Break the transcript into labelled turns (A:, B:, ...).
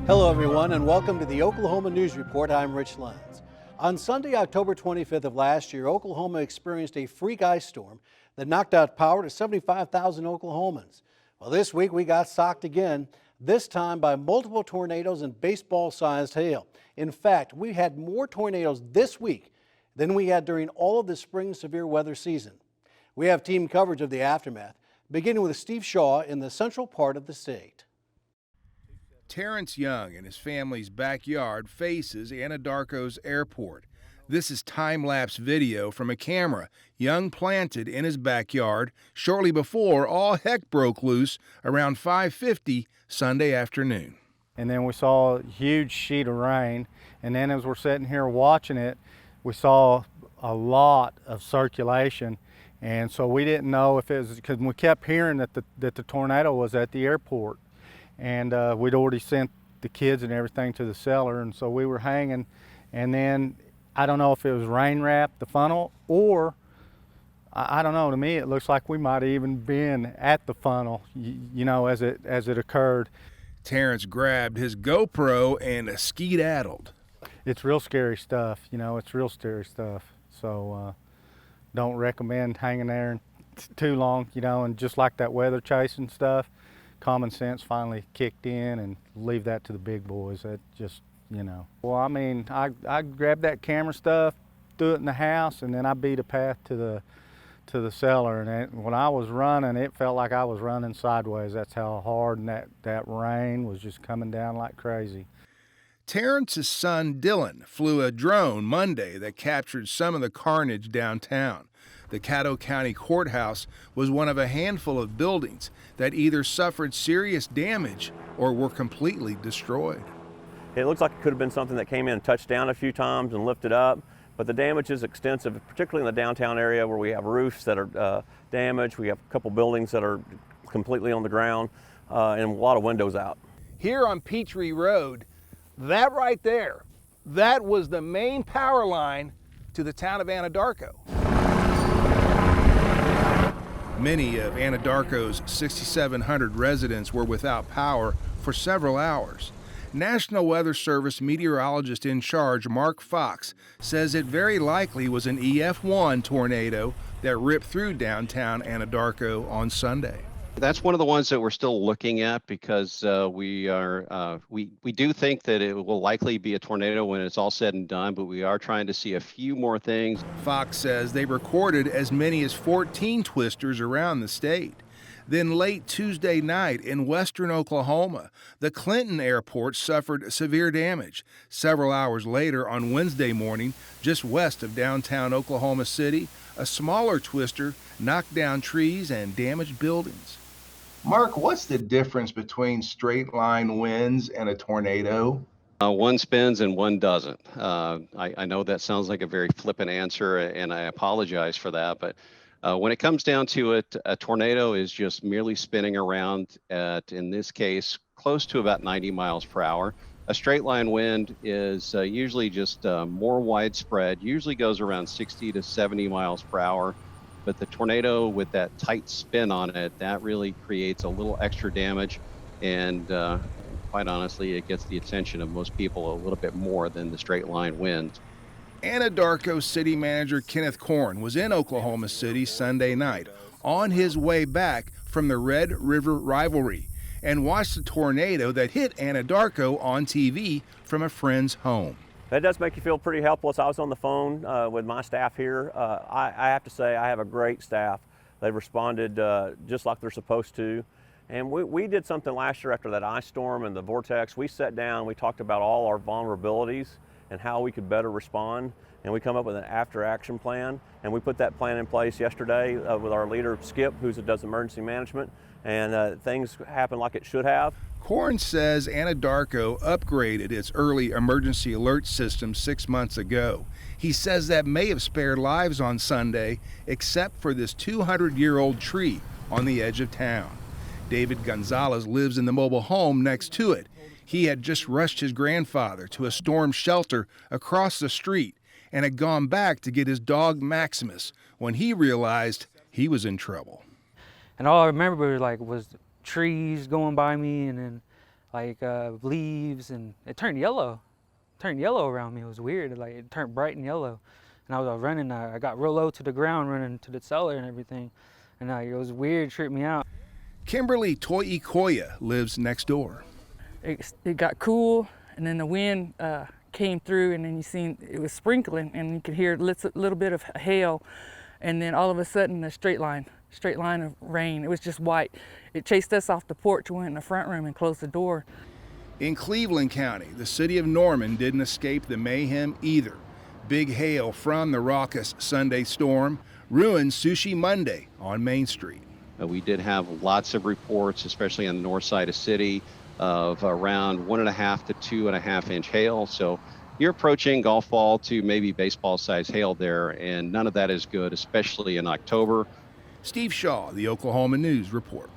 A: Hello, everyone, and welcome to the Oklahoma News Report. I'm Rich Lenz. On Sunday, October 25th of last year, Oklahoma experienced a freak ice storm that knocked out power to 75,000 Oklahomans. Well, this week we got socked again, this time by multiple tornadoes and baseball-sized hail. In fact, we had more tornadoes this week than we had during all of the spring severe weather season. We have team coverage of the aftermath, beginning with Steve Shaw in the central part of the state.
B: Terrence Young and his family's backyard faces Anadarko's airport. This is time-lapse video from a camera Young planted in his backyard shortly before all heck broke loose around 5:50 Sunday afternoon.
C: And then we saw a huge sheet of rain, and then as we're sitting here watching it, we saw a lot of circulation, and so we didn't know if it was, because we kept hearing that the tornado was at the airport. And we'd already sent the kids and everything to the cellar, and so we were hanging. And then I don't know if it was rain wrap, the funnel, or I don't know. To me, it looks like we might have even been at the funnel, you know, as it occurred.
B: Terrence grabbed his GoPro and skedaddled.
C: It's real scary stuff, you know. It's real scary stuff. So don't recommend hanging there too long, you know. And just like that weather chasing stuff, common sense finally kicked in, and leave that to the big boys. That just, you know. Well, I mean, I grabbed that camera stuff, threw it in the house, and then I beat a path to the cellar. And when I was running, it felt like I was running sideways. That's how hard, and that rain was just coming down like crazy.
B: Terrence's son Dylan flew a drone Monday that captured some of the carnage downtown. The Caddo County Courthouse was one of a handful of buildings that either suffered serious damage or were completely destroyed.
D: It looks like it could have been something that came in and touched down a few times and lifted up, but the damage is extensive, particularly in the downtown area where we have roofs that are damaged. We have a couple buildings that are completely on the ground, and a lot of windows out.
B: Here on Peachtree Road, that right there, that was the main power line to the town of Anadarko. Many of Anadarko's 6,700 residents were without power for several hours. National Weather Service meteorologist in charge Mark Fox says it very likely was an EF1 tornado that ripped through downtown Anadarko on Sunday.
E: That's one of the ones that we're still looking at, because we do think that it will likely be a tornado when it's all said and done, but we are trying to see a few more things.
B: Fox says they recorded as many as 14 twisters around the state. Then late Tuesday night in western Oklahoma, the Clinton Airport suffered severe damage. Several hours later on Wednesday morning, just west of downtown Oklahoma City, a smaller twister knocked down trees and damaged buildings.
F: Mark, what's the difference between straight line winds and a tornado?
E: One spins and one doesn't. I know that sounds like a very flippant answer, and I apologize for that, but when it comes down to it, a tornado is just merely spinning around at, in this case, close to about 90 miles per hour. A straight line wind is usually just more widespread, usually goes around 60 to 70 miles per hour. But the tornado with that tight spin on it, that really creates a little extra damage. And quite honestly, it gets the attention of most people a little bit more than the straight line wind.
B: Anadarko City Manager Kenneth Korn was in Oklahoma City Sunday night on his way back from the Red River rivalry and watched the tornado that hit Anadarko on TV from a friend's home.
D: That does make you feel pretty helpless. I was on the phone with my staff here. I have to say I have a great staff. They responded just like they're supposed to. And we did something last year after that ice storm and the vortex. We sat down, we talked about all our vulnerabilities and how we could better respond. And we come up with an after action plan. And we put that plan in place yesterday with our leader, Skip, who does emergency management. And things happened like it should have.
B: Korn says Anadarko upgraded its early emergency alert system 6 months ago. He says that may have spared lives on Sunday, except for this 200-year-old tree on the edge of town. David Gonzalez lives in the mobile home next to it. He had just rushed his grandfather to a storm shelter across the street and had gone back to get his dog Maximus when he realized he was in trouble.
G: And all I remember was trees going by me, and then like leaves, and it turned yellow. Turned yellow around me. It was weird. Like it turned bright and yellow, and I was running. I got real low to the ground, running to the cellar and everything, and it was weird. Tripped me out.
B: Kimberly Toikoya lives next door.
H: It got cool, and then the wind came through, and then you seen it was sprinkling, and you could hear a little bit of hail, and then all of a sudden a straight line of rain. It was just white. It chased us off the porch, went in the front room and closed the door.
B: In Cleveland County, the city of Norman didn't escape the mayhem either. Big hail from the raucous Sunday storm ruined Sushi Monday on Main Street.
E: We did have lots of reports, especially on the north side of city, of around 1.5 to 2.5 inch hail. So you're approaching golf ball to maybe baseball size hail there, and none of that is good, especially in October.
B: Steve Shaw, the Oklahoma News Report.